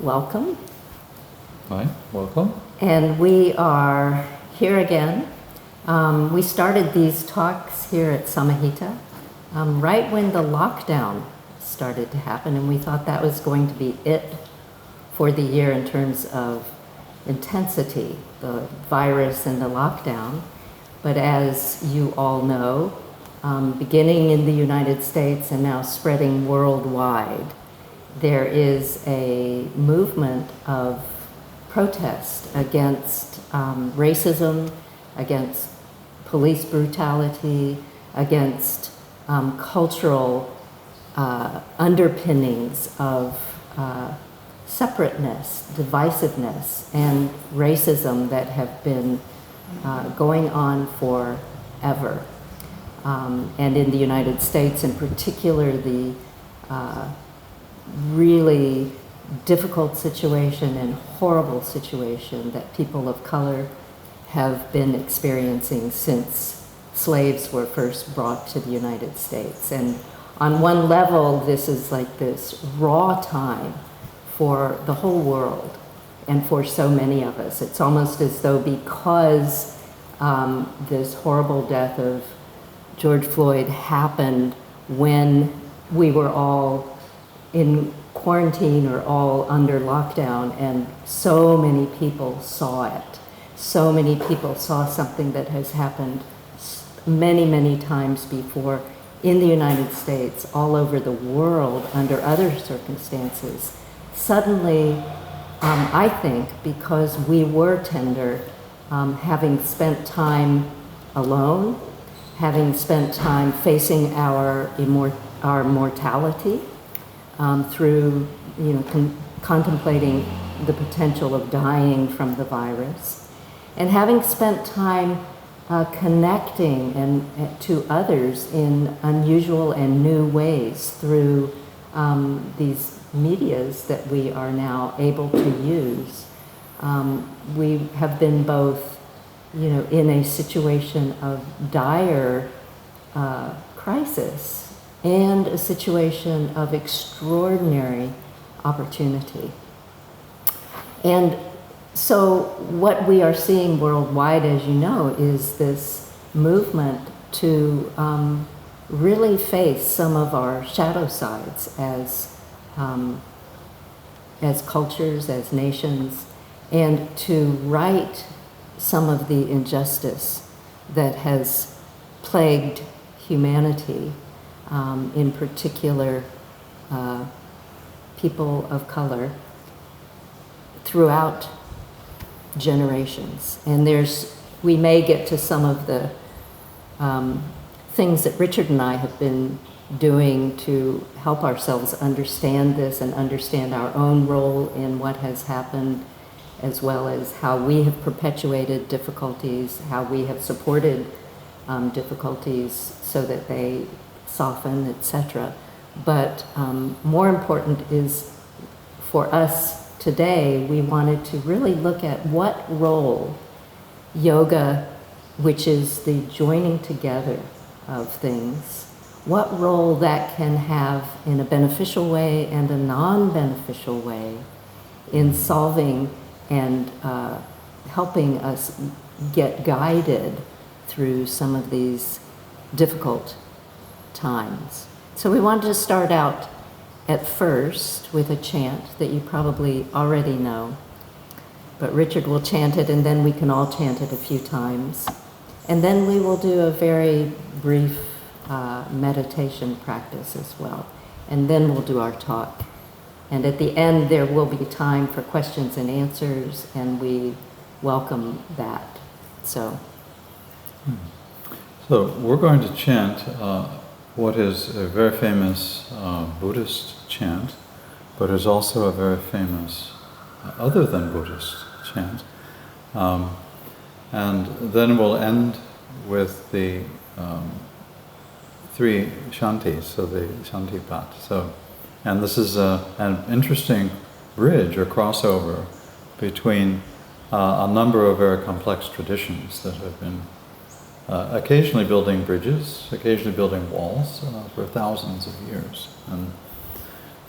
welcome. Hi, welcome. And we are here again. We started these talks here at Samahita right when the lockdown started to happen, and we thought that was going to be it for the year in terms of intensity, the virus and the lockdown. But as you all know, beginning in the United States and now spreading worldwide, there is a movement of protest against racism, against police brutality, against cultural underpinnings of separateness, divisiveness, and racism that have been going on forever. And in the United States in particular, the really difficult situation and horrible situation that people of color have been experiencing since slaves were first brought to the United States. And on one level, this is like this raw time for the whole world and for so many of us. It's almost as though because this horrible death of George Floyd happened when we were all in quarantine or all under lockdown, and so many people saw it. So many people saw something that has happened many, many times before in the United States, all over the world, under other circumstances. Suddenly, I think, because we were tender, having spent time alone, having spent time facing our mortality, through contemplating the potential of dying from the virus, and having spent time connecting to others in unusual and new ways through these medias that we are now able to use. We have been both, in a situation of dire crisis and a situation of extraordinary opportunity. And so what we are seeing worldwide, as you know, is this movement to really face some of our shadow sides as cultures, as nations, and to right some of the injustice that has plagued humanity, in particular people of color, throughout generations. And we may get to some of the things that Richard and I have been doing to help ourselves understand this and understand our own role in what has happened, as well as how we have perpetuated difficulties, how we have supported difficulties so that they soften, etc. But more important is, for us today, we wanted to really look at what role yoga, which is the joining together of things, what role that can have in a beneficial way and a non-beneficial way in solving and helping us get guided through some of these difficult times. So we wanted to start out at first with a chant that you probably already know, but Richard will chant it, and then we can all chant it a few times. And then we will do a very brief meditation practice as well. And then we'll do our talk. And at the end, there will be time for questions and answers, and we welcome that. So we're going to chant what is a very famous Buddhist chant, but is also a very famous other than Buddhist chant. And then we'll end with the three shantis, so the shanti pat. And this is an interesting bridge or crossover between a number of very complex traditions that have been occasionally building bridges, occasionally building walls for thousands of years. And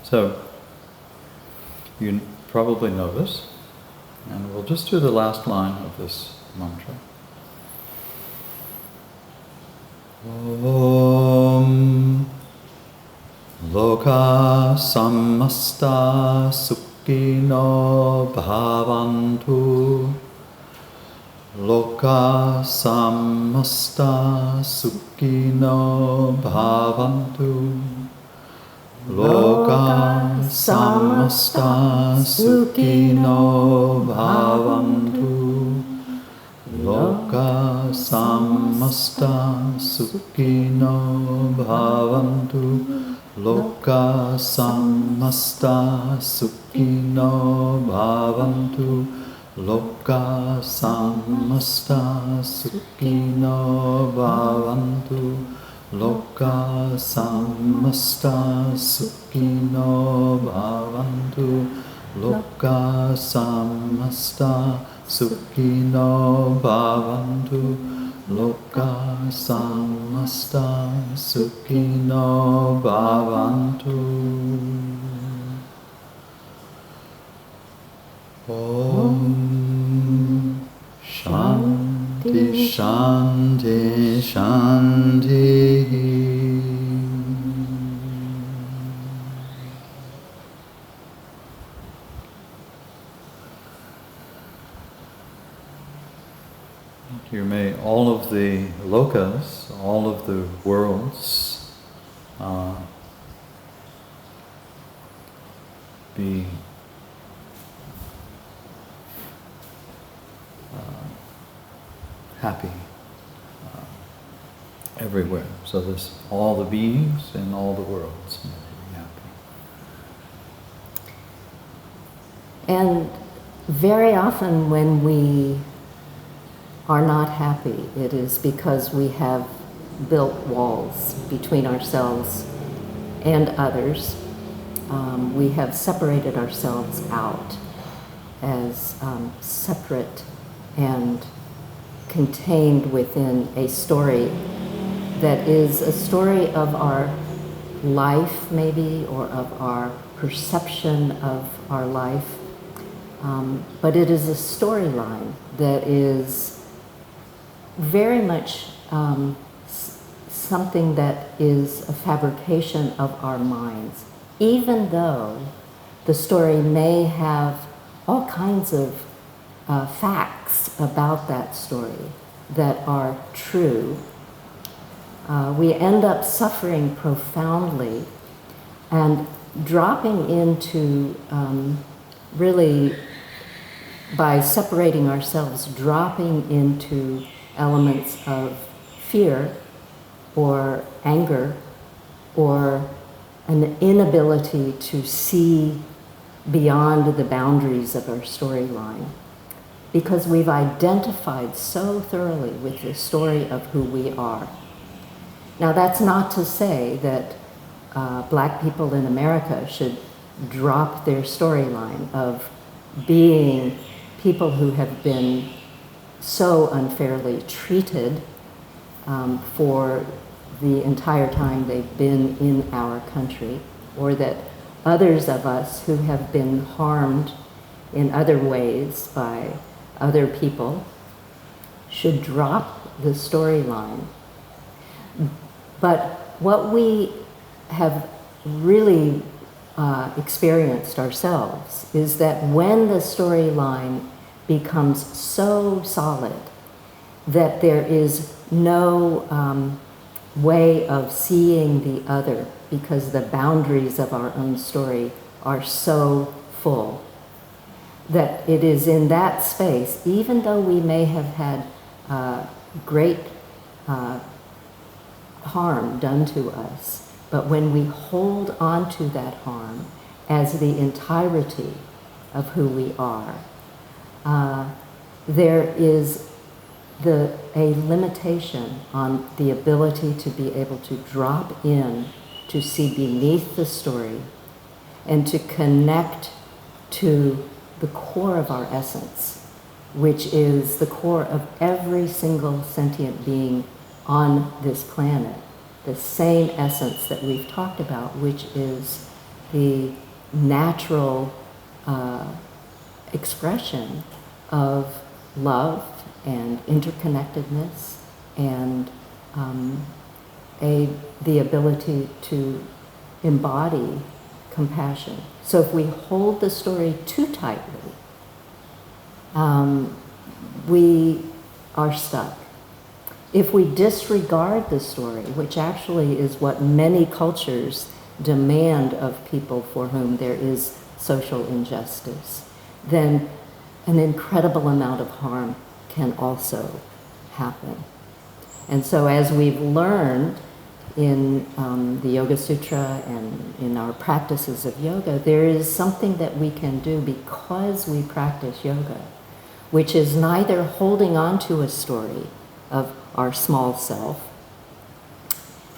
so you probably know this. And we'll just do the last line of this mantra. Om Loka Samasta Sukhino Bhavantu. Loka Samasta Sukhino Bhavantu. Loka Samasta Sukhino Bhavantu. Loka Samasta Sukhino Bhavantu. Loka Samasta Sukhino Bhavantu. Loka Samasta Sukhino Bhavantu. Loka Samasta Sukhino Bhavantu. Loka Samasta Sukhino Bhavantu. Loka Samasta Sukhino Bhavantu. Om Shanti Shanti Shanti. Here may all of the lokas, all of the worlds, be happy everywhere. So there's all the beings in all the worlds may be happy. And very often when we are not happy, it is because we have built walls between ourselves and others. We have separated ourselves out as separate and contained within a story that is a story of our life maybe, or of our perception of our life. But it is a storyline that is very much something that is a fabrication of our minds, even though the story may have all kinds of facts about that story that are true. We end up suffering profoundly and dropping into really, by separating ourselves, dropping into elements of fear or anger or an inability to see beyond the boundaries of our storyline, because we've identified so thoroughly with the story of who we are. Now, that's not to say that Black people in America should drop their storyline of being people who have been so unfairly treated for the entire time they've been in our country, or that others of us who have been harmed in other ways by other people should drop the storyline. But what we have really experienced ourselves is that when the storyline becomes so solid that there is no way of seeing the other, because the boundaries of our own story are so full, that it is in that space, even though we may have had great harm done to us, but when we hold on to that harm as the entirety of who we are, there is a limitation on the ability to be able to drop in, to see beneath the story, and to connect to the core of our essence, which is the core of every single sentient being on this planet, the same essence that we've talked about, which is the natural expression of love and interconnectedness and the ability to embody compassion. So if we hold the story too tightly, we are stuck. If we disregard the story, which actually is what many cultures demand of people for whom there is social injustice, then an incredible amount of harm can also happen. And so as we've learned in the Yoga Sutra and in our practices of yoga, there is something that we can do because we practice yoga, which is neither holding on to a story of our small self,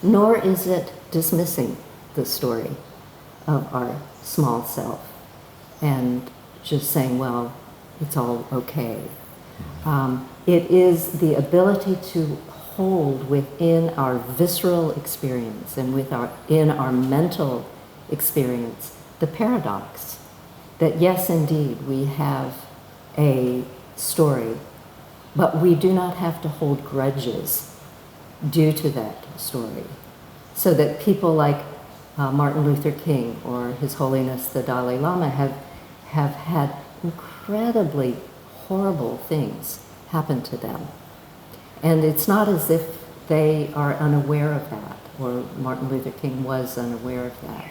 nor is it dismissing the story of our small self and just saying, well, it's all okay. It is the ability to hold within our visceral experience and in our mental experience the paradox that yes, indeed, we have a story, but we do not have to hold grudges due to that story. So that people like Martin Luther King or His Holiness the Dalai Lama have had incredibly horrible things happen to them. And it's not as if they are unaware of that, or Martin Luther King was unaware of that.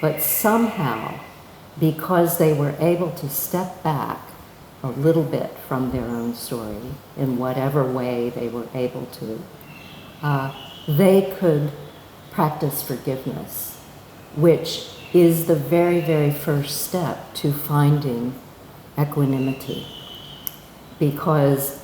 But somehow, because they were able to step back a little bit from their own story, in whatever way they were able to, they could practice forgiveness, which is the very, very first step to finding equanimity. Because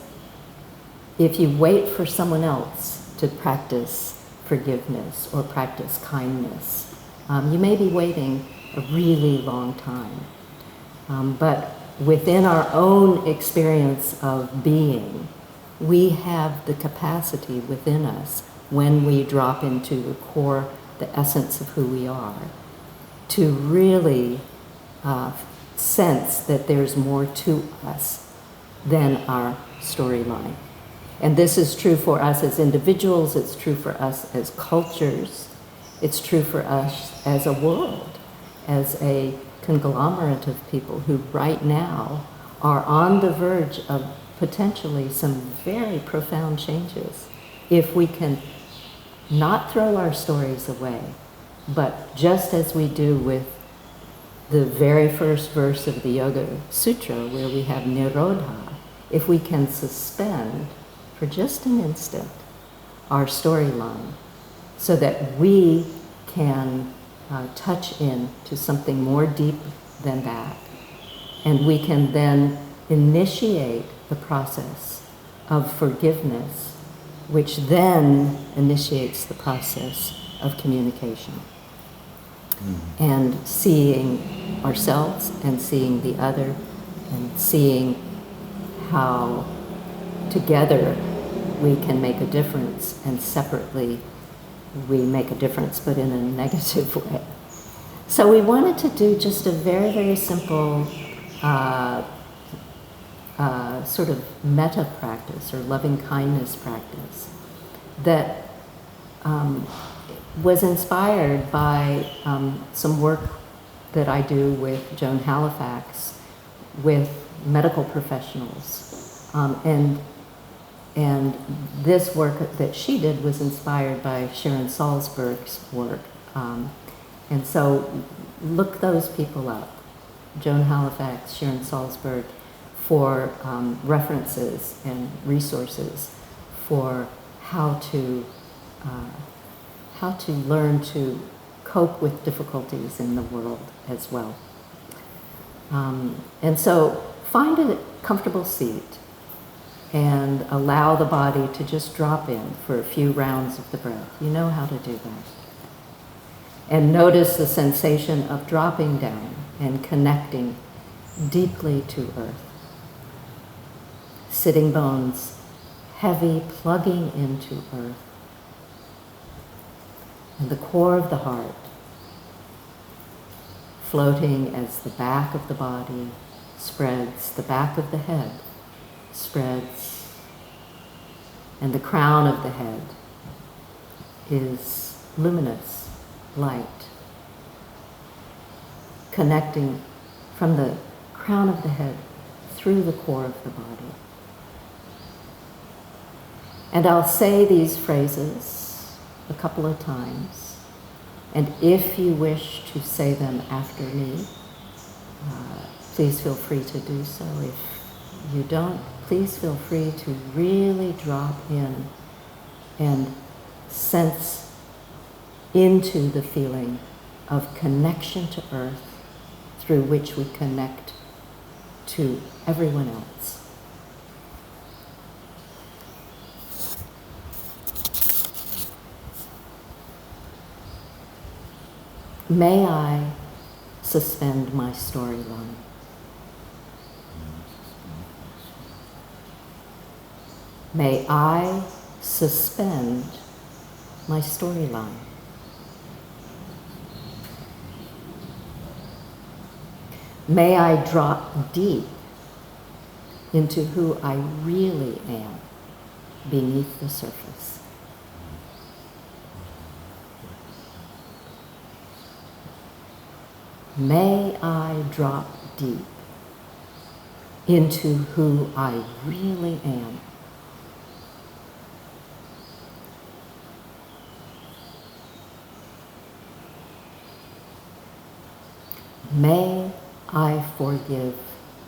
if you wait for someone else to practice forgiveness or practice kindness, you may be waiting a really long time. But within our own experience of being, we have the capacity within us, when we drop into the core, the essence of who we are, to really sense that there's more to us than our storyline. And this is true for us as individuals, it's true for us as cultures, it's true for us as a world, as a conglomerate of people who right now are on the verge of potentially some very profound changes if we can not throw our stories away, but just as we do with the very first verse of the Yoga Sutra, where we have Nirodha, if we can suspend for just an instant our storyline so that we can touch in to something more deep than that, and we can then initiate the process of forgiveness, which then initiates the process of communication. And seeing ourselves and seeing the other and seeing how together we can make a difference and separately we make a difference, but in a negative way. So we wanted to do just a very, very simple sort of metta practice or loving kindness practice that was inspired by some work that I do with Joan Halifax with medical professionals. And this work that she did was inspired by Sharon Salzberg's work. And so look those people up, Joan Halifax, Sharon Salzberg, for references and resources for how to learn to cope with difficulties in the world as well. And so find a comfortable seat and allow the body to just drop in for a few rounds of the breath. You know how to do that. And notice the sensation of dropping down and connecting deeply to earth. Sitting bones heavy, plugging into earth. And the core of the heart floating as the back of the body spreads, the back of the head spreads, and the crown of the head is luminous, light, connecting from the crown of the head through the core of the body. And I'll say these phrases a couple of times, and if you wish to say them after me, please feel free to do so. If you don't, please feel free to really drop in and sense into the feeling of connection to earth through which we connect to everyone else. May I suspend my storyline. May I suspend my storyline. May I drop deep into who I really am beneath the surface. May I drop deep into who I really am. May I forgive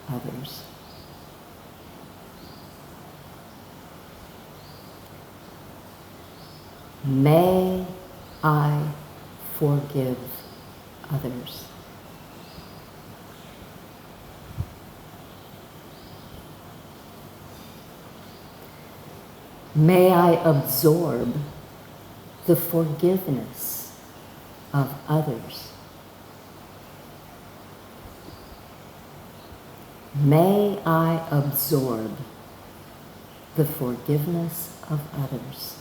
others. May I forgive others. May I absorb the forgiveness of others. May I absorb the forgiveness of others.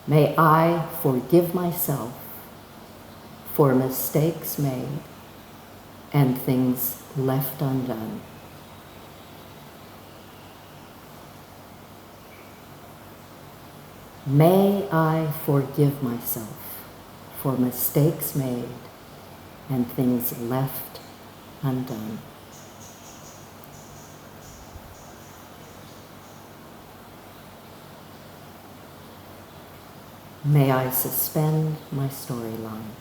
May I forgive myself for mistakes made and things left undone. May I forgive myself for mistakes made and things left undone. May I suspend my storyline.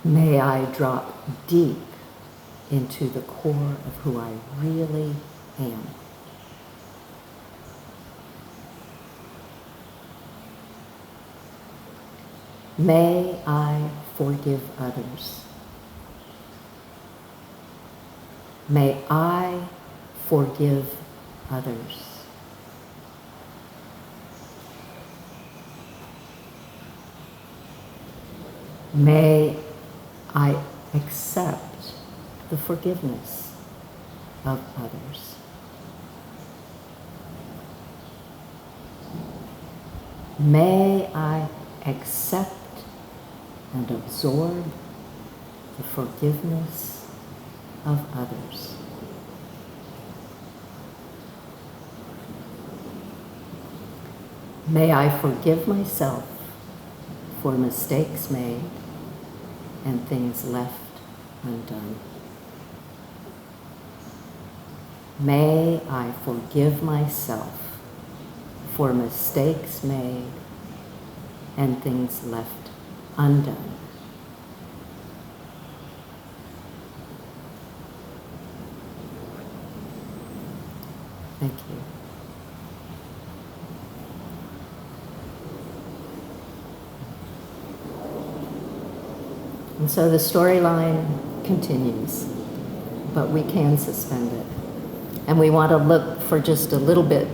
May I drop deep into the core of who I really am. May I forgive others. May I forgive others. May I accept the forgiveness of others. May I accept and absorb the forgiveness of others. May I forgive myself for mistakes made and things left undone. May I forgive myself for mistakes made and things left undone. Thank you. And so the storyline continues, but we can suspend it. And we want to look for just a little bit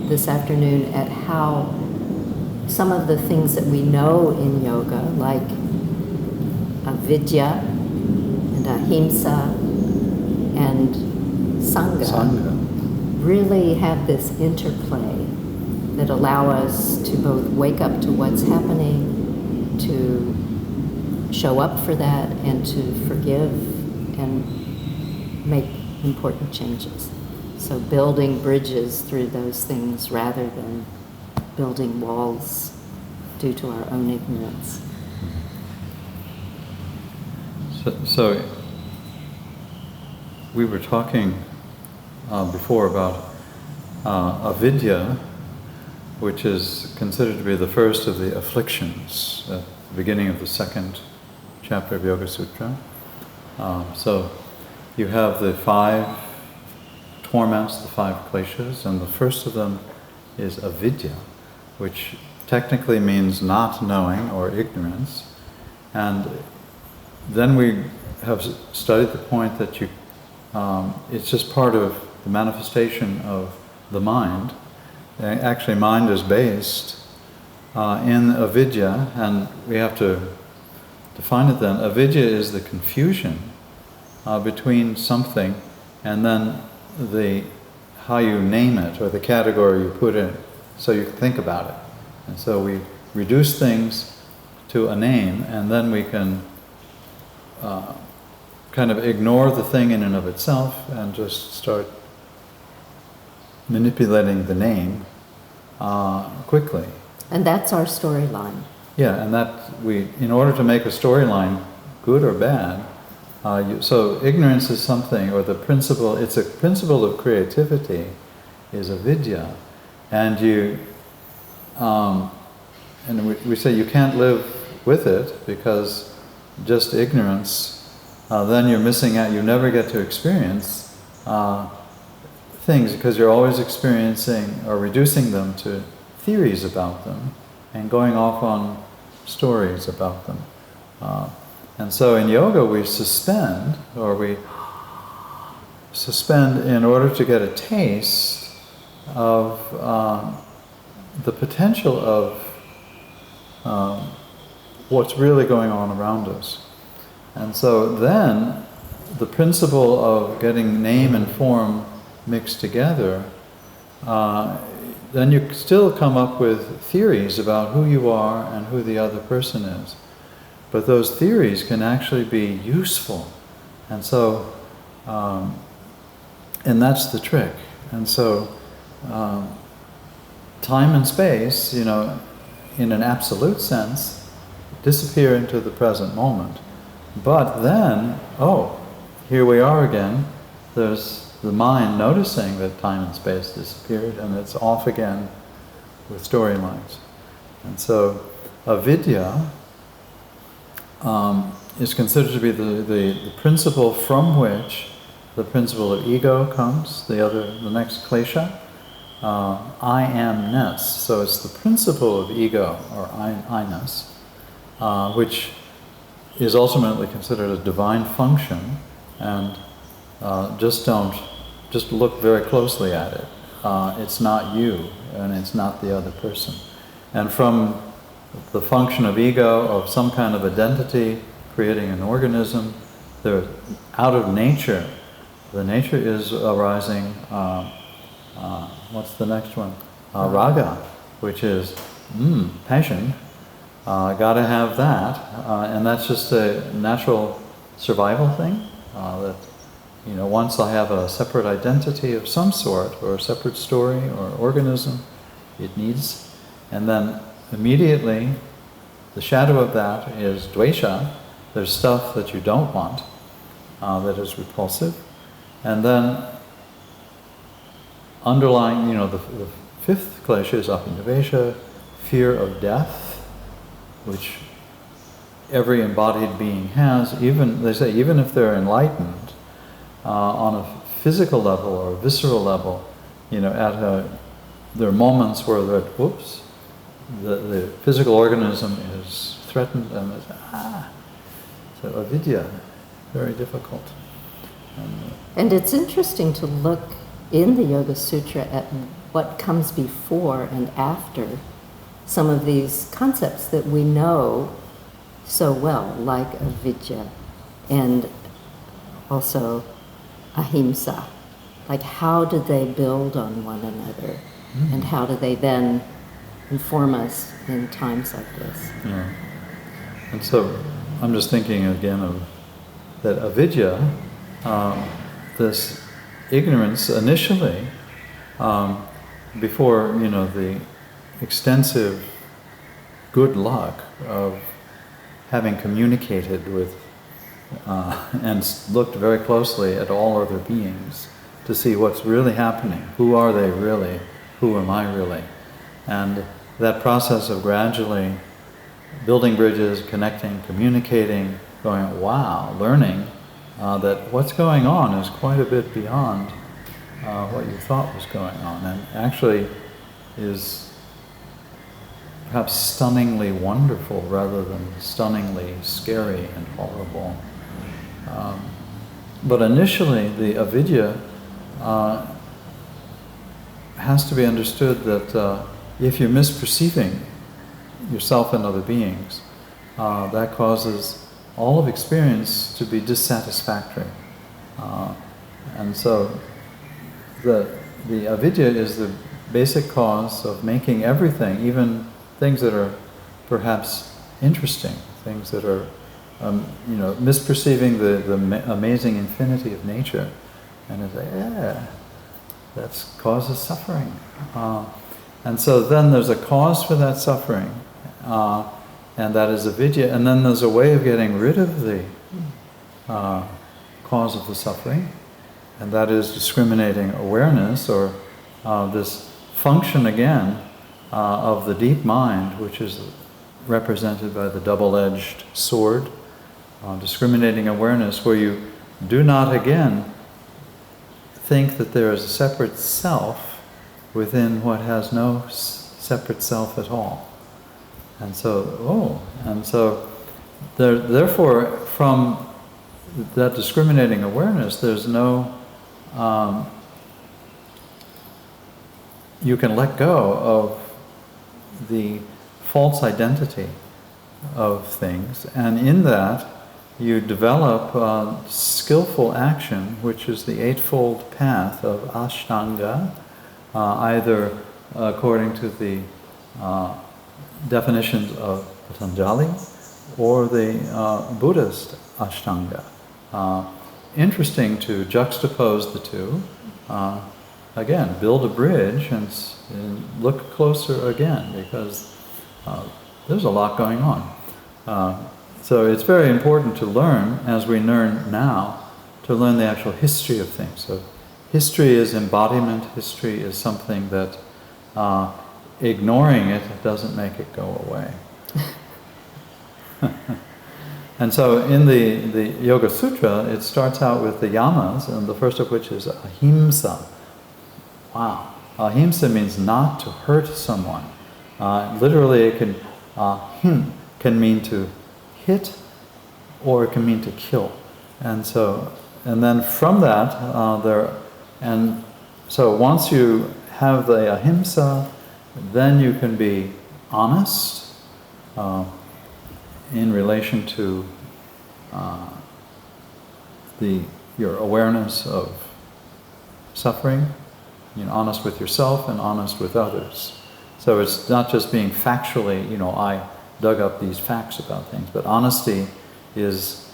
this afternoon at how some of the things that we know in yoga, like avidya and ahimsa and sangha, really have this interplay that allow us to both wake up to what's happening, to show up for that, and to forgive and make important changes. So building bridges through those things rather than building walls due to our own ignorance. So we were talking before about avidya, which is considered to be the first of the afflictions at the beginning of the second chapter of Yoga Sutra. So you have the 5 torments, the 5 kleshas, and the first of them is avidya, which technically means not knowing or ignorance. And then we have studied the point that it's just part of the manifestation of the mind. Actually, mind is based in avidya, and we have to define it then. Avidya is the confusion between something and then how you name it, or the category you put in, so you can think about it. And so we reduce things to a name, and then we can kind of ignore the thing in and of itself and just start manipulating the name quickly. And that's our storyline. Yeah, and in order to make a storyline good or bad, so ignorance is something, or it's a principle of creativity, is avidya, and we say you can't live with it because just ignorance, then you're missing out. You never get to experience things because you're always experiencing or reducing them to theories about them and going off on stories about them. And so in yoga we suspend in order to get a taste of the potential of what's really going on around us. And so then the principle of getting name and form mixed together, then you still come up with theories about who you are and who the other person is. But those theories can actually be useful. And so, and that's the trick. And so, time and space, in an absolute sense, disappear into the present moment. But then, here we are again. There's the mind noticing that time and space disappeared, and it's off again with storylines. And so, avidya is considered to be the principle from which the principle of ego comes, the next klesha, I amness. So it's the principle of ego, or I-ness, which is ultimately considered a divine function, and just look very closely at it. It's not you, and it's not the other person. And from the function of ego, of some kind of identity, creating an organism, they're out of nature. The nature is arising, what's the next one? Raga, which is passion. Gotta have that. And that's just a natural survival thing. That once I have a separate identity of some sort, or a separate story or organism, it needs. And then immediately, the shadow of that is dvesha. There's stuff that you don't want, that is repulsive. And then underlying, the 5th klesha is apinavesha, fear of death, which every embodied being has. They say even if they're enlightened, on a physical level or a visceral level, there are moments where the physical organism is threatened, and so avidya, very difficult. And it's interesting to look in the Yoga Sutra at what comes before and after some of these concepts that we know so well, like avidya and also ahimsa. Like, how do they build on one another? And how do they then inform us in times like this? Yeah. And so I'm just thinking again of that avidya, this ignorance initially, before, the extensive good luck of having communicated with and looked very closely at all other beings to see what's really happening. Who are they really? Who am I really? And that process of gradually building bridges, connecting, communicating, going, wow, learning that what's going on is quite a bit beyond what you thought was going on, and actually is perhaps stunningly wonderful rather than stunningly scary and horrible. But initially, the avidya has to be understood that if you're misperceiving yourself and other beings, that causes all of experience to be dissatisfactory. And so the avidya is the basic cause of making everything, even things that are perhaps interesting, things that are, misperceiving the amazing infinity of nature. And it's like, that causes suffering. And so then there's a cause for that suffering, and that is avidya. And then there's a way of getting rid of the cause of the suffering, and that is discriminating awareness, or this function again of the deep mind, which is represented by the double-edged sword, discriminating awareness, where you do not again think that there is a separate self within what has no separate self at all. And so, therefore, from that discriminating awareness, there's no, you can let go of the false identity of things, and in that you develop skillful action, which is the eightfold path of Ashtanga, either according to the definitions of Patanjali or the Buddhist Ashtanga. Interesting to juxtapose the two. Again, build a bridge and look closer again, because there's a lot going on. So it's very important to learn, as we learn now, to learn the actual history of things. So history is embodiment. History is something that ignoring it doesn't make it go away. And so in the Yoga Sutra, it starts out with the yamas, and the first of which is ahimsa. Wow. Ahimsa means not to hurt someone. Literally, it can mean to hit, or it can mean to kill. And then from that, so once you have the ahimsa, then you can be honest in relation to your awareness of suffering, honest with yourself and honest with others. So it's not just being factually, I dug up these facts about things, but honesty is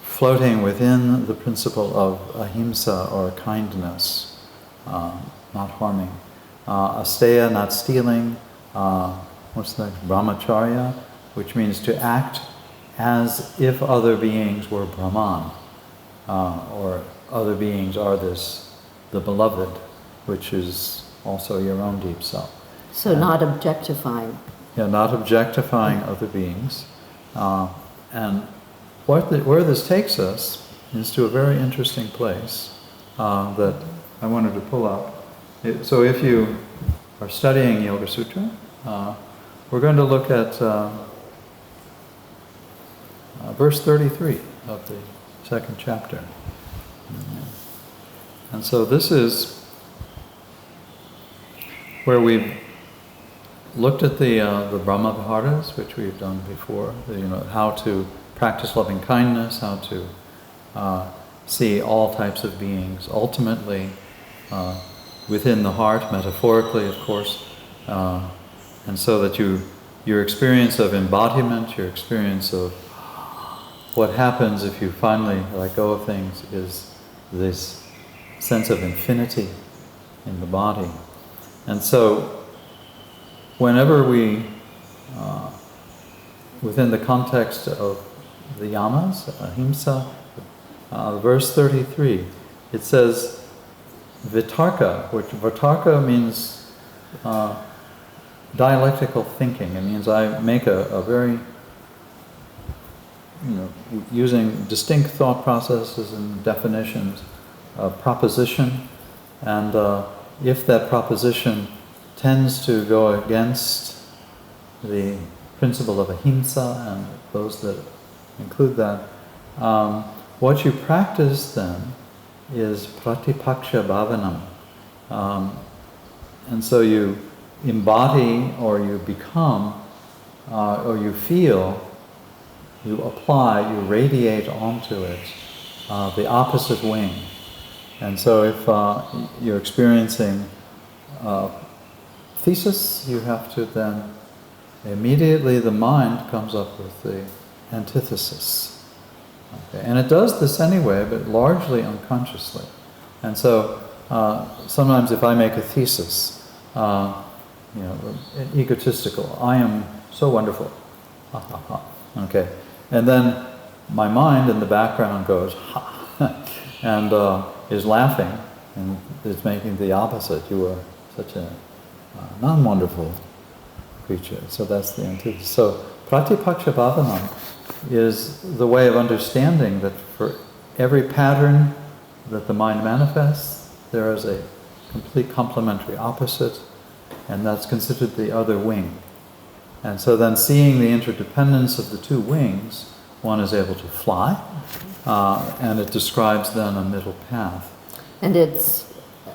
floating within the principle of ahimsa, or kindness, not harming. Asteya, not stealing. What's the next? Brahmacharya, which means to act as if other beings were Brahman, or other beings are the beloved, which is also your own deep self. So not objectifying. Yeah, not objectifying other beings. And where this takes us is to a very interesting place that I wanted to pull up. So if you are studying Yoga Sutra, we're going to look at verse 33 of the second chapter. And so this is where we've looked at the Brahma Viharas, which we've done before, how to practice loving kindness, how to see all types of beings ultimately within the heart, metaphorically, of course, and so that your experience of embodiment, your experience of what happens if you finally let go of things is this sense of infinity in the body. And so whenever we, within the context of the yamas, ahimsa, verse 33, it says vitarka, which vitarka means dialectical thinking. It means I make a very, using distinct thought processes and definitions, a proposition, and if that proposition tends to go against the principle of ahimsa and those that include that, what you practice then is pratipaksha bhavanam. And so you embody or you become or you feel, you apply, you radiate onto it the opposite wing. And so if you're experiencing thesis, you have to then immediately the mind comes up with the antithesis. Okay. And it does this anyway, but largely unconsciously. And so sometimes if I make a thesis, egotistical, I am so wonderful, ha ha ha, okay. And then my mind in the background goes, ha, and is laughing, and is making the opposite. You are such a non-wonderful creature. So that's the antithesis. So pratipaksha bhavanam is the way of understanding that for every pattern that the mind manifests, there is a complete complementary opposite, and that's considered the other wing. And so then seeing the interdependence of the two wings, one is able to fly, and it describes then a middle path. And it's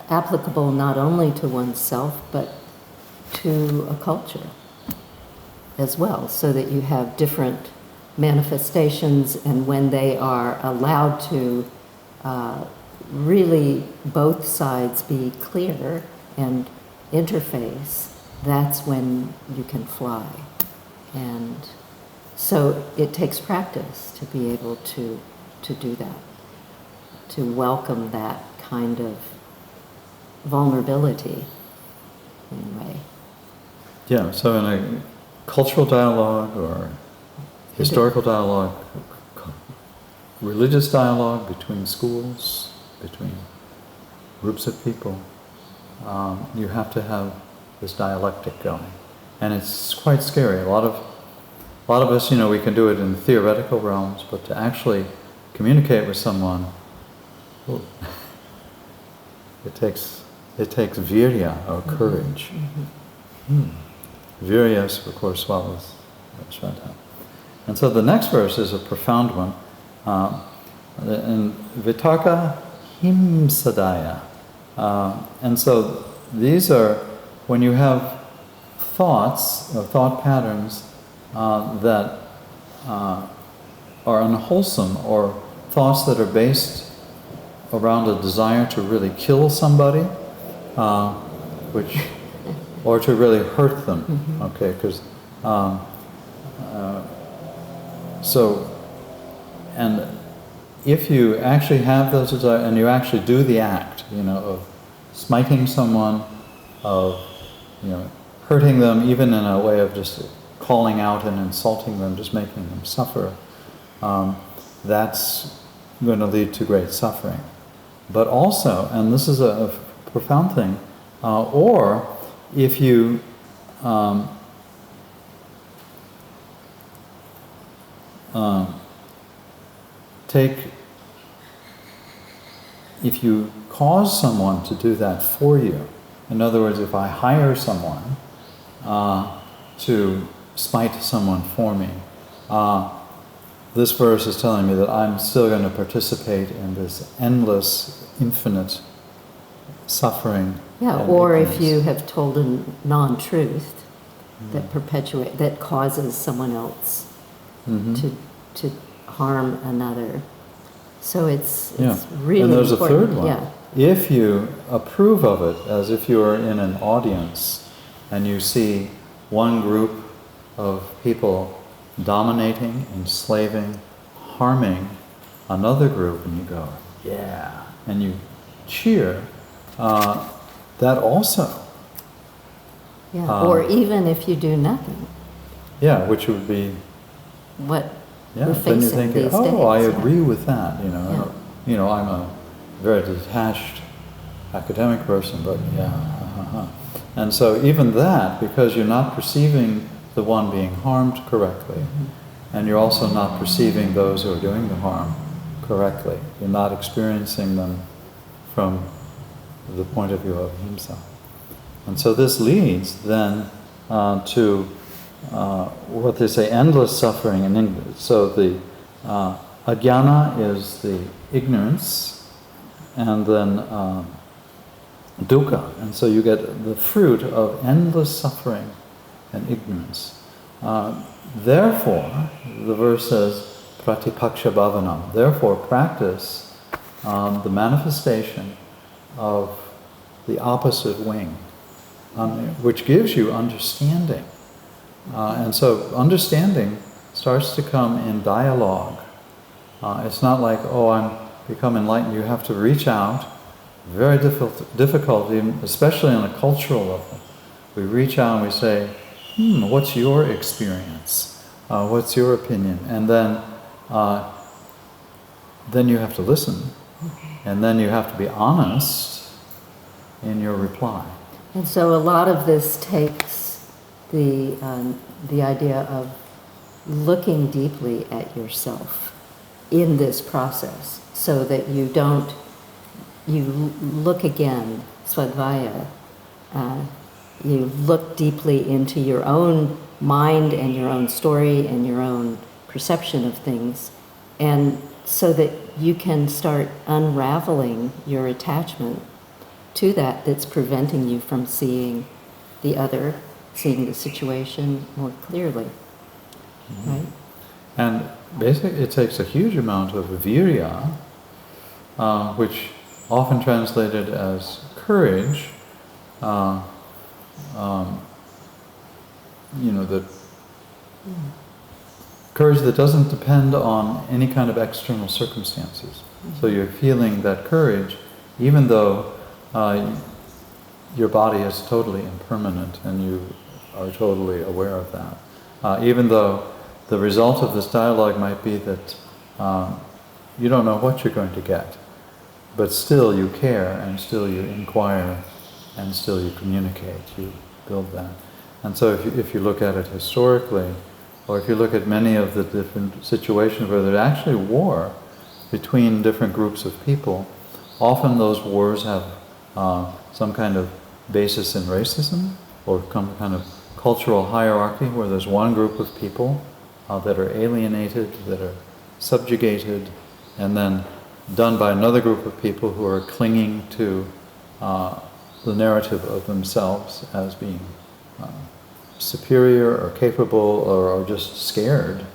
applicable not only to oneself, but to a culture as well, so that you have different manifestations, and when they are allowed to really both sides be clear and interface, that's when you can fly. And so it takes practice to be able to do that, to welcome that kind of vulnerability in a way. Yeah, so in a cultural dialogue or historical dialogue, religious dialogue between schools, between groups of people, you have to have this dialectic going. And it's quite scary. A lot of us, we can do it in theoretical realms, but to actually communicate with someone, it takes virya, or courage. Virya, of course, swallows Shraddha. And so the next verse is a profound one. In vitarka himsadaya. And so these are, when you have thoughts or thought patterns that are unwholesome, or thoughts that are based around a desire to really kill somebody, or to really hurt them, okay? Because and if you actually have those desires and you actually do the act, of smiting someone, of hurting them, even in a way of just calling out and insulting them, just making them suffer, that's going to lead to great suffering. But also, and this is a profound thing, or if you if you cause someone to do that for you, in other words, if I hire someone to smite someone for me, this verse is telling me that I'm still going to participate in this endless, infinite suffering. Yeah, or if you have told a non-truth that causes someone else to harm another. So it's really and there's important. A third one. Yeah. if you approve of it, as if you are in an audience and you see one group of people dominating, enslaving, harming another group, and you go, yeah, and you cheer, that also. Yeah, or even if you do nothing. Yeah, which would be. What Yeah, we're then you facing think, these oh, days. I yeah. agree with that. Yeah. I'm a very detached academic person, but yeah. And so even that, because you're not perceiving the one being harmed correctly, and you're also not perceiving those who are doing the harm correctly. You're not experiencing them from the point of view of ahimsa. And so this leads then to what they say, endless suffering in English. So the ajnana is the ignorance, and then dukkha. And so you get the fruit of endless suffering and ignorance. Therefore, the verse says, pratipaksha bhavanam. Therefore, practice the manifestation of the opposite wing, which gives you understanding. And so understanding starts to come in dialogue. It's not like, oh, I'm become enlightened. You have to reach out. Very difficult, especially on a cultural level. We reach out and we say, what's your experience? What's your opinion? And then you have to listen. And then you have to be honest in your reply. And so a lot of this takes the idea of looking deeply at yourself in this process, so that you look again, svadvaya, you look deeply into your own mind and your own story and your own perception of things, and so that you can start unraveling your attachment to that's preventing you from seeing the other, seeing the situation more clearly, right? And basically it takes a huge amount of virya, which often translated as courage, the courage that doesn't depend on any kind of external circumstances. So you're feeling that courage, even though your body is totally impermanent and you are totally aware of that. Even though the result of this dialogue might be that you don't know what you're going to get, but still you care, and still you inquire, and still you communicate, you build that. And so if you look at it historically, or if you look at many of the different situations where there's actually war between different groups of people, often those wars have some kind of basis in racism, or some kind of cultural hierarchy where there's one group of people that are alienated, that are subjugated, and then done by another group of people who are clinging to the narrative of themselves as being superior or capable or just scared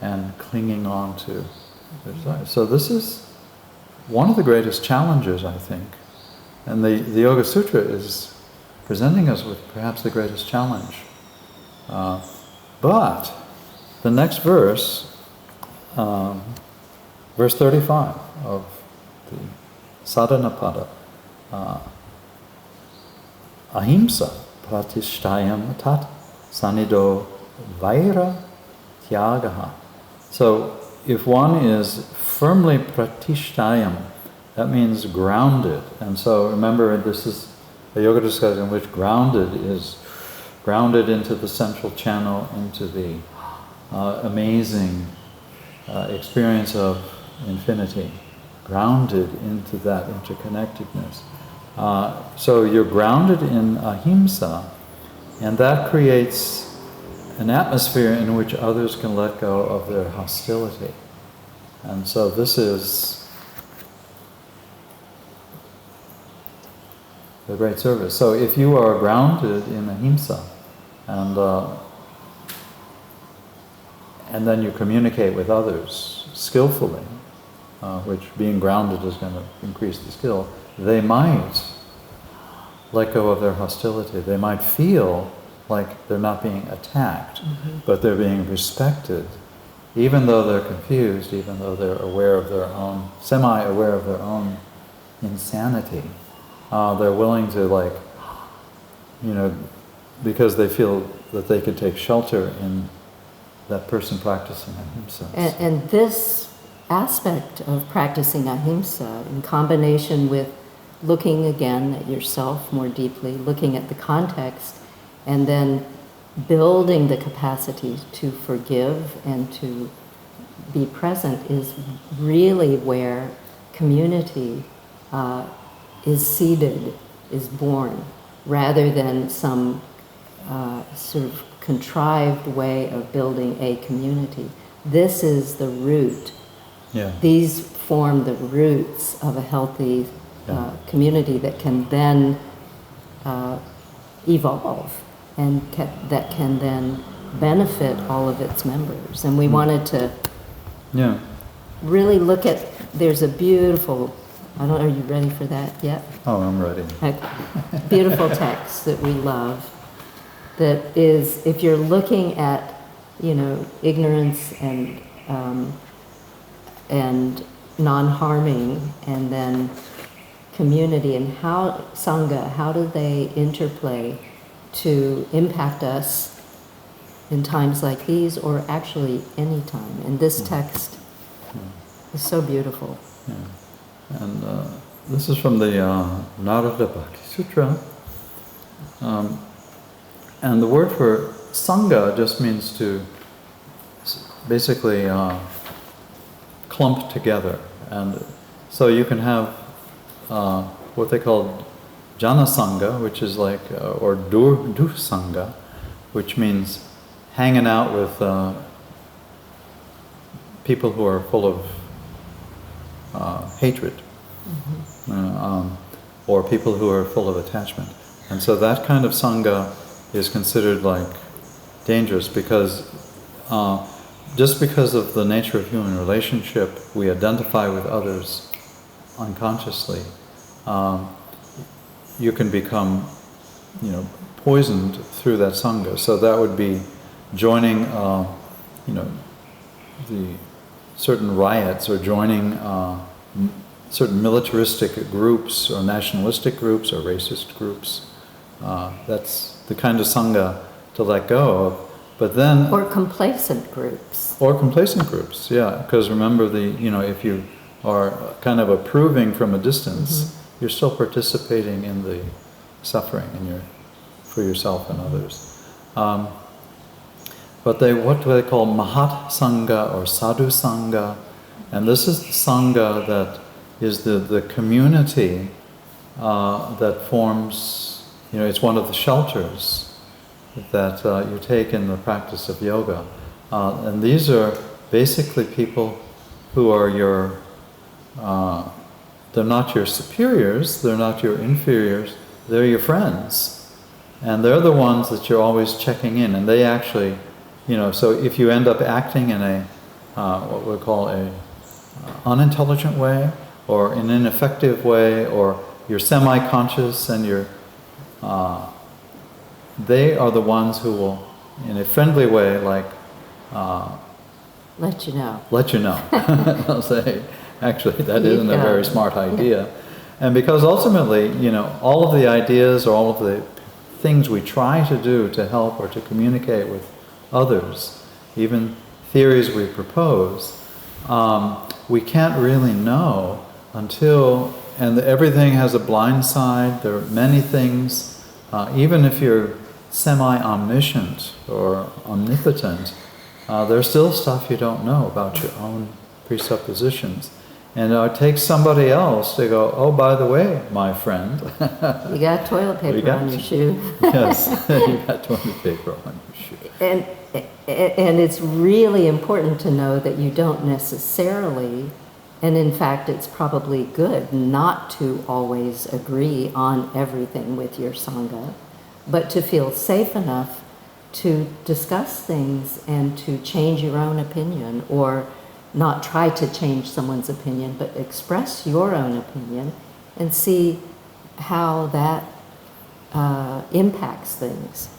and clinging on to their side. So this is one of the greatest challenges, I think. And the Yoga Sutra is presenting us with perhaps the greatest challenge. But the next verse, verse 35 of the Sadhana Pada, ahimsa pratishtayam tat sanido vaira tyagaha. So if one is firmly pratishtayam, that means grounded. And so remember, this is a yoga discussion in which grounded is grounded into the central channel, into the amazing experience of infinity, grounded into that interconnectedness. So you're grounded in ahimsa, and that creates an atmosphere in which others can let go of their hostility. And so this is the great service. So if you are grounded in ahimsa, and then you communicate with others skillfully, which being grounded is going to increase the skill, they might let go of their hostility. They might feel like they're not being attacked, but they're being respected, even though they're confused, even though they're aware of their own, semi-aware of their own insanity. They're willing to, like, you know, because they feel that they could take shelter in that person practicing ahimsa. And this aspect of practicing ahimsa, in combination with looking again at yourself more deeply, looking at the context, and then building the capacity to forgive and to be present, is really where community is seeded, is born, rather than some sort of contrived way of building a community. This is the root. Yeah. These form the roots of a healthy community that can then evolve and that can then benefit all of its members. And we wanted to really look at, there's a beautiful, are you ready for that yet? Oh, I'm ready. A beautiful text that we love, that is, if you're looking at, you know, ignorance and non-harming, and then community, and how Sangha, how do they interplay to impact us in times like these, or actually any time. And this text is so beautiful. Yeah. And this is from the Narada Bhakti Sutra. And the word for Sangha just means to basically clump together. And so you can have what they call Jana Sangha, which is like, or Dur Sangha, which means hanging out with people who are full of hatred, or people who are full of attachment. And so that kind of Sangha is considered like dangerous, because just because of the nature of human relationship, we identify with others unconsciously. You can become, you know, poisoned through that Sangha. So that would be joining, you know, the certain riots, or joining certain militaristic groups, or nationalistic groups, or racist groups. That's the kind of Sangha to let go of. But then... Or complacent groups. Or complacent groups, yeah. Because remember, you know, if you are kind of approving from a distance, you're still participating in the suffering for yourself and others. But what do they call Mahat Sangha or Sadhu Sangha? And this is the Sangha that is the community that forms, you know, it's one of the shelters that you take in the practice of yoga. And these are basically people who are your, they're not your superiors, they're not your inferiors, they're your friends. And they're the ones that you're always checking in, and they actually, you know, so if you end up acting in a, what we call a unintelligent way, or an ineffective way, or you're semi-conscious and you're, they are the ones who will, in a friendly way, like, let you know. Let you know. They'll say, actually, that isn't a very smart idea. And because ultimately, you know, all of the ideas, or all of the things we try to do to help or to communicate with others, even theories we propose, we can't really know until, and everything has a blind side. There are many things, even if you're semi-omniscient or omnipotent, there's still stuff you don't know about your own presuppositions. And it takes somebody else to go, oh, by the way, my friend. You got toilet paper on your shoe. Yes, you got toilet paper on your shoe. And it's really important to know that you don't necessarily, and in fact it's probably good not to always agree on everything with your Sangha, but to feel safe enough to discuss things and to change your own opinion, or not try to change someone's opinion, but express your own opinion, and see how that impacts things.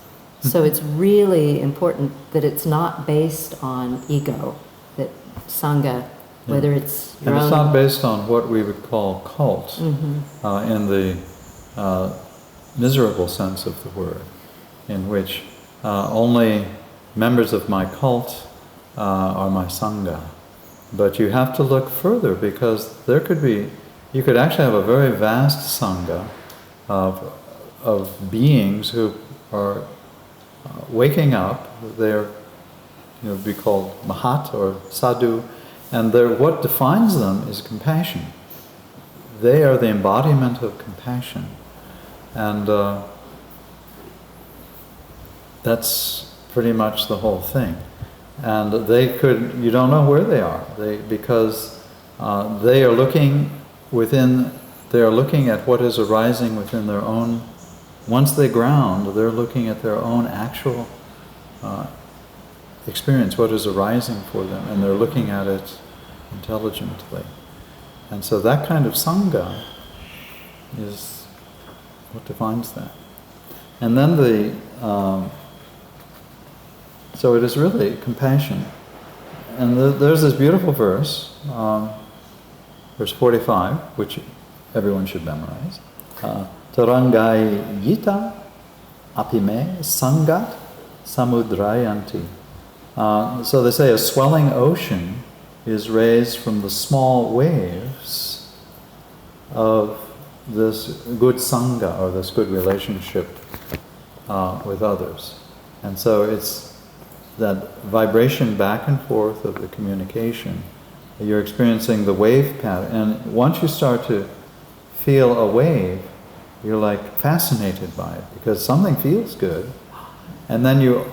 So it's really important that it's not based on ego, that Sangha, whether it's your And it's own... not based on what we would call cult, in the miserable sense of the word, in which only members of my cult are my Sangha. But you have to look further, because you could actually have a very vast Sangha of beings who are waking up. They're be called Mahat or Sadhu, and what defines them is compassion. They are the embodiment of compassion, and that's pretty much the whole thing. And you don't know where they are, because they are looking at what is arising within their own. Once they ground, they're looking at their own actual experience, what is arising for them, and they're looking at it intelligently. And so that kind of Sangha is what defines that. And then so it is really compassion. And there's this beautiful verse, verse 45, which everyone should memorize. Tarangai yita apime sangat samudrayanti. So they say a swelling ocean is raised from the small waves of this good Sangha, or this good relationship with others. And so it's that vibration back and forth of the communication. You're experiencing the wave pattern. And once you start to feel a wave, you're like fascinated by it, because something feels good. And then you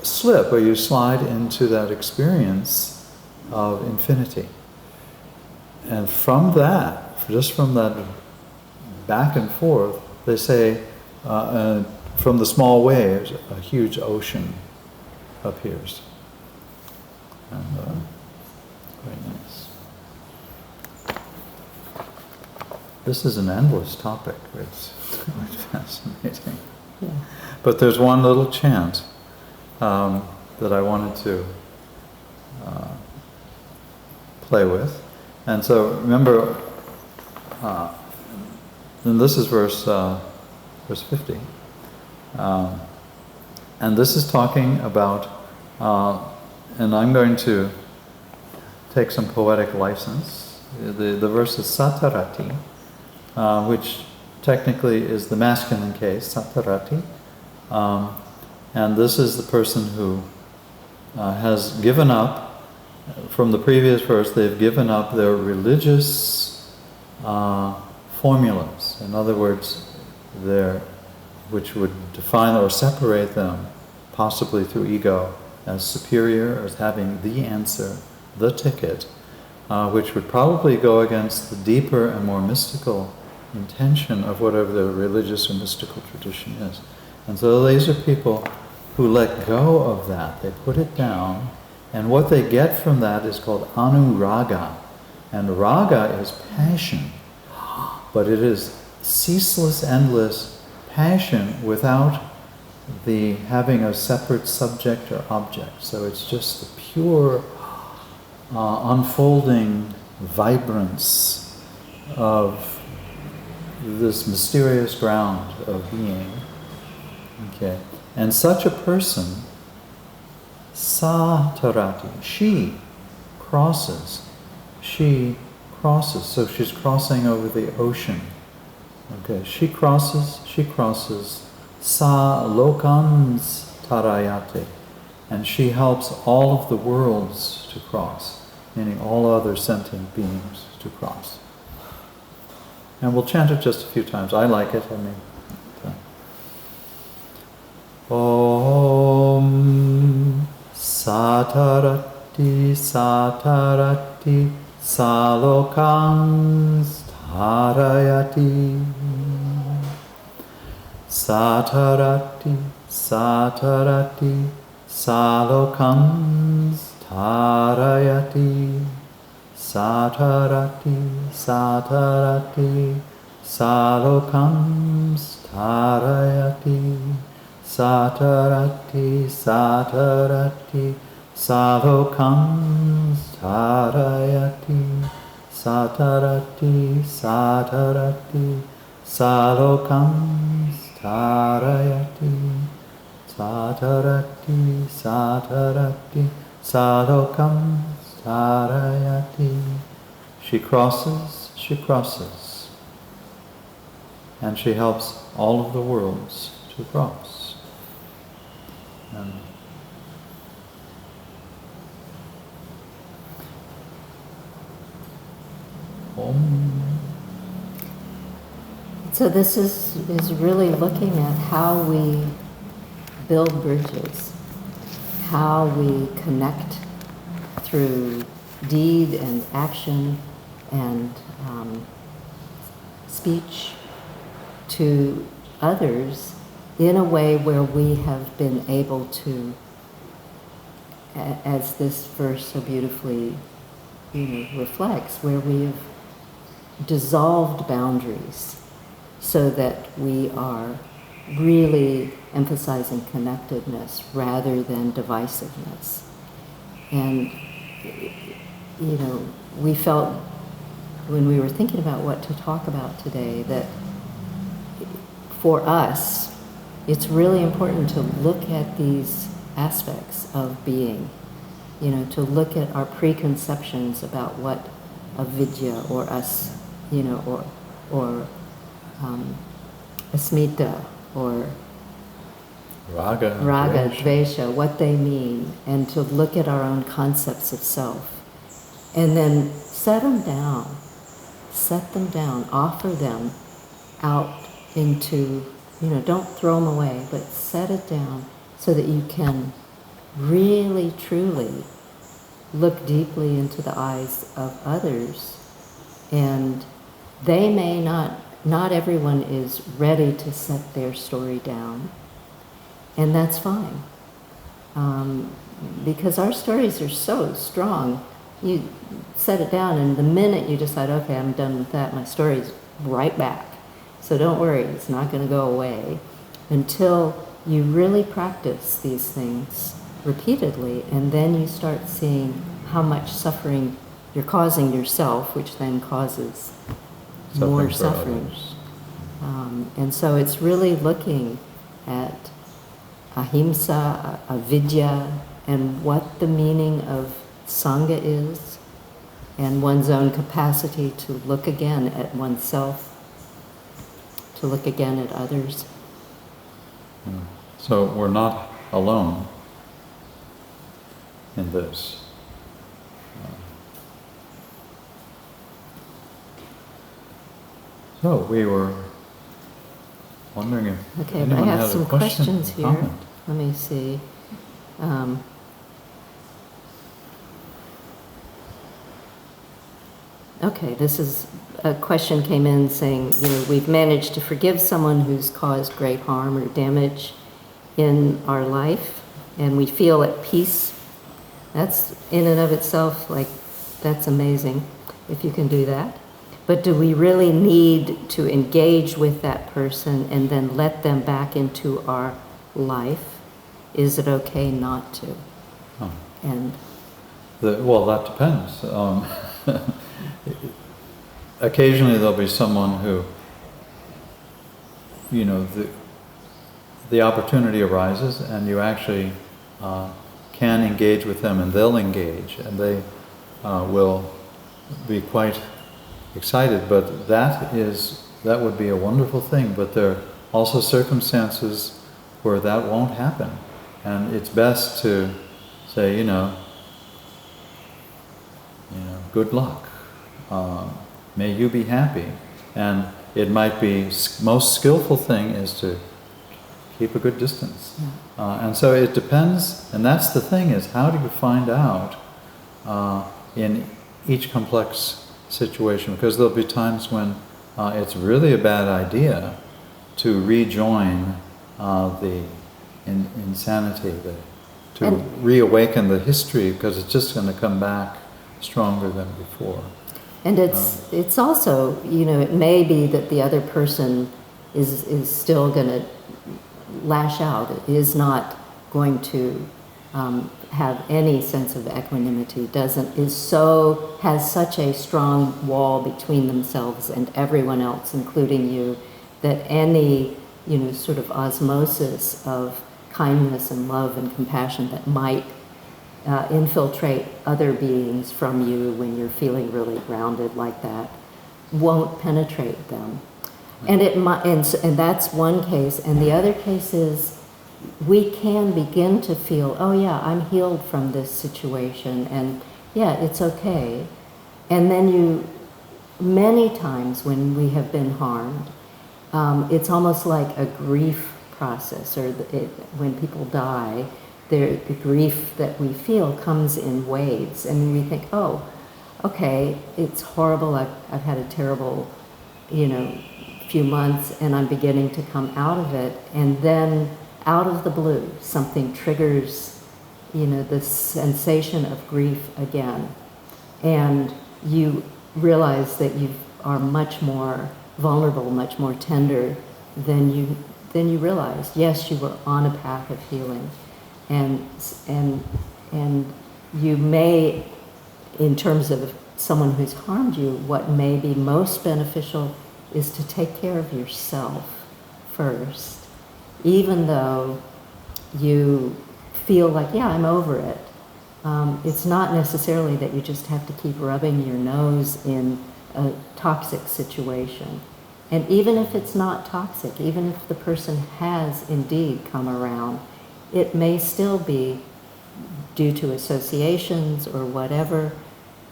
slip, or you slide into that experience of infinity. And from that, just from that back and forth, they say, from the small waves, a huge ocean appears. And very nice. This is an endless topic. It's quite fascinating. Yeah. But there's one little chant that I wanted to play with. And so remember, and this is verse 50. And this is talking about, and I'm going to take some poetic license. The verse is Satarati, which technically is the masculine case, Satarati. And this is the person who has given up, from the previous verse, they've given up their religious formulas. In other words, which would define or separate them, possibly through ego, as superior, as having the answer, the ticket, which would probably go against the deeper and more mystical intention of whatever the religious or mystical tradition is. And so these are people who let go of that. They put it down, and what they get from that is called anuraga. And raga is passion, but it is ceaseless, endless passion without the having a separate subject or object. So it's just the pure unfolding vibrance of this mysterious ground of being. Okay, and such a person, satarati, she crosses. So she's crossing over the ocean. Okay, she crosses, sa lokans tarayate, and she helps all of the worlds to cross, meaning all other sentient beings to cross. And we'll chant it just a few times. I like it, Om Satarati Satarati Salokans Tarayati Satarati Satarati Salokans Tarayati satarati, satarati, salokam starayati, satarati, satarati, salokam starayati, satarati, satarati, salokam starayati, satarati, satarati, salokam starayati. She crosses, and she helps all of the worlds to cross. And So this is really looking at how we build bridges, how we connect through deed and action and speech to others in a way where we have been able to, as this verse so beautifully reflects, where we have dissolved boundaries so that we are really emphasizing connectedness rather than divisiveness. And, we felt when we were thinking about what to talk about today that for us, it's really important to look at these aspects of being, to look at our preconceptions about what avidya or us, or asmita or raga, dvesha, what they mean, and to look at our own concepts of self. And then set them down, offer them out into, don't throw them away, but set it down so that you can really, truly look deeply into the eyes of others. And they may not everyone is ready to set their story down. And that's fine. Because our stories are so strong. You set it down, and the minute you decide, okay, I'm done with that, my story's right back. So don't worry, it's not going to go away until you really practice these things repeatedly, and then you start seeing how much suffering you're causing yourself, which then causes more suffering. And so it's really looking at ahimsa, avidya, and what the meaning of Sangha is, and one's own capacity to look again at oneself, to look again at others. So we're not alone in this. So we were wondering if okay, anyone I have had some a question questions or here. comment. Let me see. Okay, this is a question came in saying, we've managed to forgive someone who's caused great harm or damage in our life, and we feel at peace. That's in and of itself, that's amazing if you can do that. But do we really need to engage with that person and then let them back into our life? Is it okay not to? Oh. And well, that depends. Occasionally there'll be someone who, the opportunity arises and you actually can engage with them, and they'll engage, and they will be quite excited, but that would be a wonderful thing. But there are also circumstances where that won't happen, and it's best to say, good luck. May you be happy. And it might be most skillful thing is to keep a good distance. And so it depends, and that's the thing, is how do you find out in each complex situation? Because there'll be times when it's really a bad idea to rejoin the insanity, to reawaken the history, because it's just going to come back stronger than before. And it's also, it may be that the other person is still going to lash out, is not going to have any sense of equanimity, has such a strong wall between themselves and everyone else, including you, that any, sort of osmosis of kindness and love and compassion that might infiltrate other beings from you when you're feeling really grounded like that won't penetrate them. And it might, and that's one case. And the other case is we can begin to feel, oh yeah, I'm healed from this situation, and yeah, it's okay. And then many times when we have been harmed, it's almost like a grief process, or when people die, the grief that we feel comes in waves, and we think, oh, okay, it's horrible, I've had a terrible, few months, and I'm beginning to come out of it, and then out of the blue, something triggers, the sensation of grief again, and you realize that you are much more vulnerable, much more tender than you realized. Yes, you were on a path of healing. And you may, in terms of someone who's harmed you, what may be most beneficial is to take care of yourself first, even though you feel like, yeah, I'm over it. It's not necessarily that you just have to keep rubbing your nose in a toxic situation. And even if it's not toxic, even if the person has indeed come around, it may still be due to associations or whatever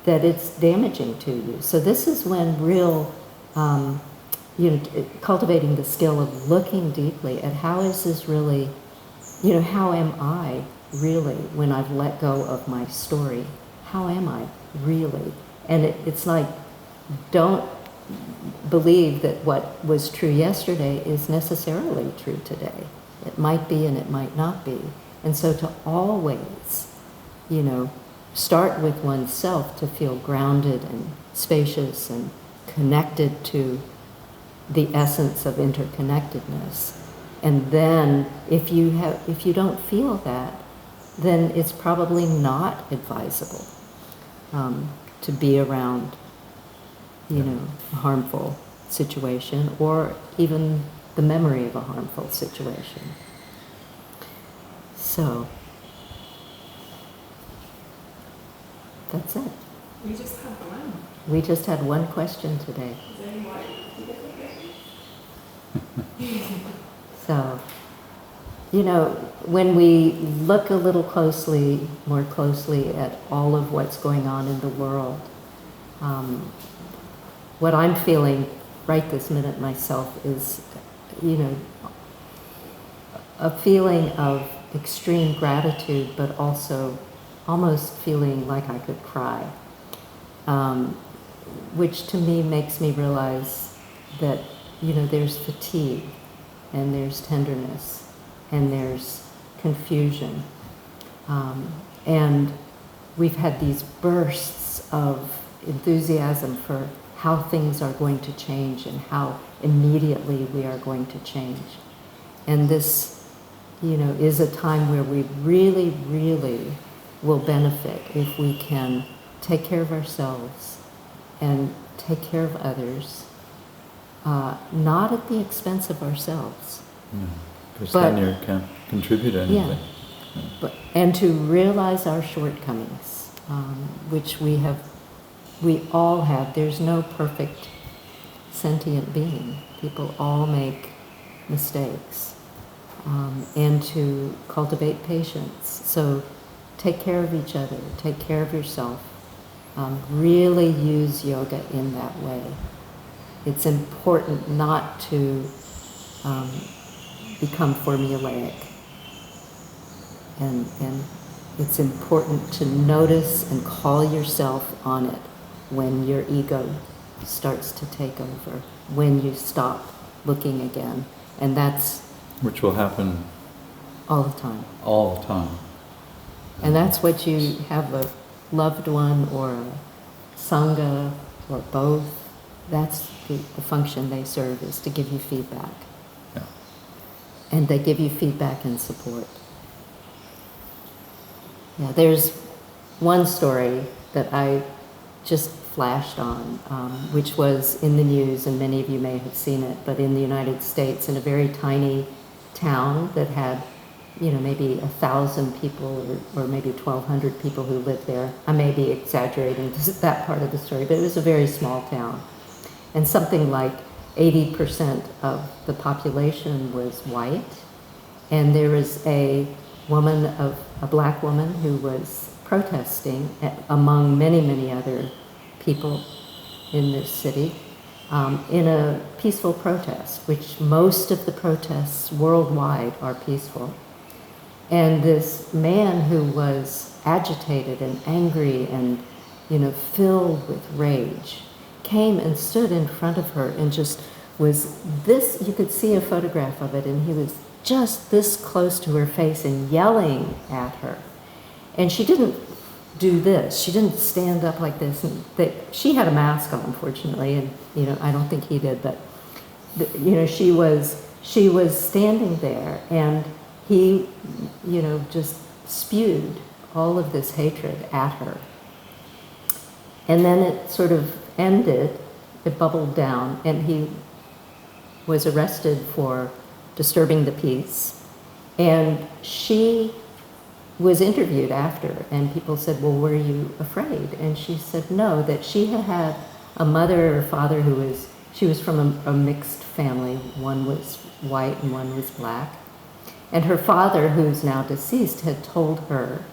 that it's damaging to you. So this is when real, cultivating the skill of looking deeply at how is this really, how am I really when I've let go of my story? How am I really? And it's like, don't believe that what was true yesterday is necessarily true today. It might be and it might not be. And so to always, start with oneself to feel grounded and spacious and connected to the essence of interconnectedness. And then if you don't feel that, then it's probably not advisable to be around, a harmful situation, or even the memory of a harmful situation. So, that's it. We just had one. We just had one question today. Is there any more? So, when we look a little more closely at all of what's going on in the world, what I'm feeling right this minute myself is, a feeling of extreme gratitude, but also almost feeling like I could cry, which to me makes me realize that, there's fatigue, and there's tenderness, and there's confusion. And we've had these bursts of enthusiasm for how things are going to change and how immediately we are going to change. And this, is a time where we really, really will benefit if we can take care of ourselves and take care of others, not at the expense of ourselves. Because then you can't contribute anything. Yeah. And to realize our shortcomings, which we all have. There's no perfect sentient being. People all make mistakes. And to cultivate patience. So take care of each other, take care of yourself. Really use yoga in that way. It's important not to become formulaic. And it's important to notice and call yourself on it when your ego starts to take over, when you stop looking again. And that's... Which will happen... all the time. All the time. And that's what you have a loved one or a sangha or both, that's the function they serve, is to give you feedback. Yeah. And they give you feedback and support. Yeah, there's one story that I just flashed on, which was in the news, and many of you may have seen it, but in the United States, in a very tiny town that had, maybe 1,000 people or maybe 1,200 people who lived there. I may be exaggerating that part of the story, but it was a very small town. And something like 80% of the population was white, and there was a black woman who was protesting among many, many other people in this city in a peaceful protest, which most of the protests worldwide are peaceful. And this man who was agitated and angry and, filled with rage, came and stood in front of her and just was this, you could see a photograph of it, and he was just this close to her face and yelling at her. And she didn't do this. She didn't stand up like this. And she had a mask on, fortunately, and I don't think he did, but she was standing there, and he just spewed all of this hatred at her. And then it sort of ended, it bubbled down, and he was arrested for disturbing the peace. And she was interviewed after, and people said, well, were you afraid? And she said no, that she had a mother or father she was from a mixed family. One was white and one was black. And her father, who's now deceased, had told her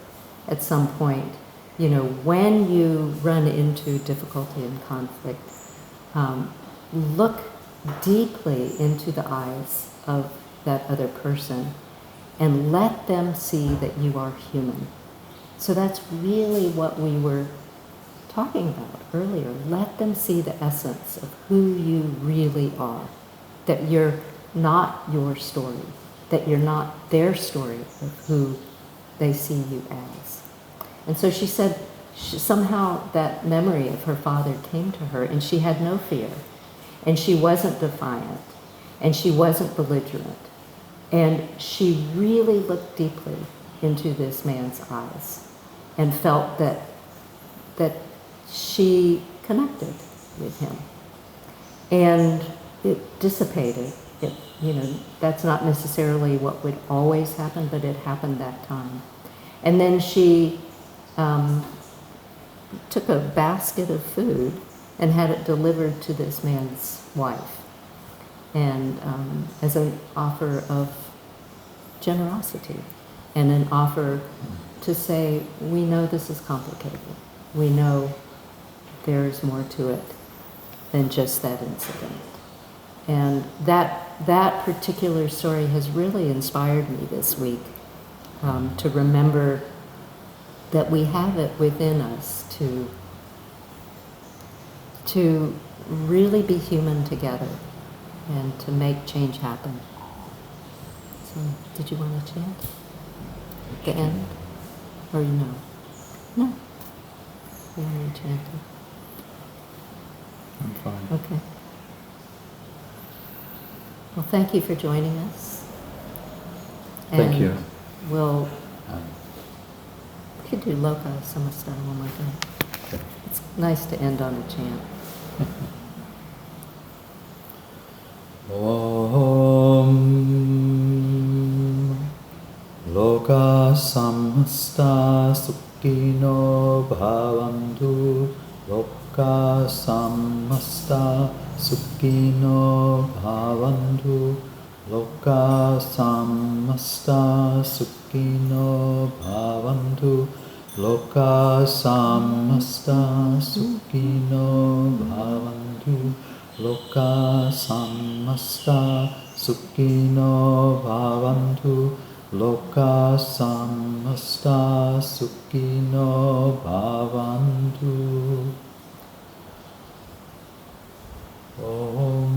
at some point, when you run into difficulty and conflict, look deeply into the eyes of that other person and let them see that you are human. So that's really what we were talking about earlier. Let them see the essence of who you really are, that you're not your story, that you're not their story of who they see you as. And so she said somehow that memory of her father came to her, and she had no fear, and she wasn't defiant, and she wasn't belligerent. And she really looked deeply into this man's eyes and felt that she connected with him. And it dissipated. That's not necessarily what would always happen, but it happened that time. And then she took a basket of food and had it delivered to this man's wife, and as an offer of generosity and an offer to say, we know this is complicated. We know there's more to it than just that incident. And that particular story has really inspired me this week to remember that we have it within us to really be human together and to make change happen. So, did you want to chant at the end? Or no? No? You want to chant it? I'm fine. Okay. Well, thank you for joining us. Thank you. We could do Loka Samastana one more time. Okay. It's nice to end on a chant. Om Loka Samasta Sukhino Bhavantu Loka Samasta Sukhino Bhavantu Loka Samasta Sukhino Bhavantu Loka Samasta Sukhino Bhavantu Loka Samasta Sukhino Bhavantu Loka Samasta Sukhino Bhavantu. Om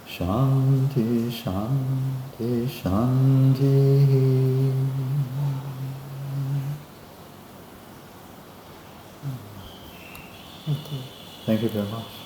Shanti Shanti Shanti. Thank you very much.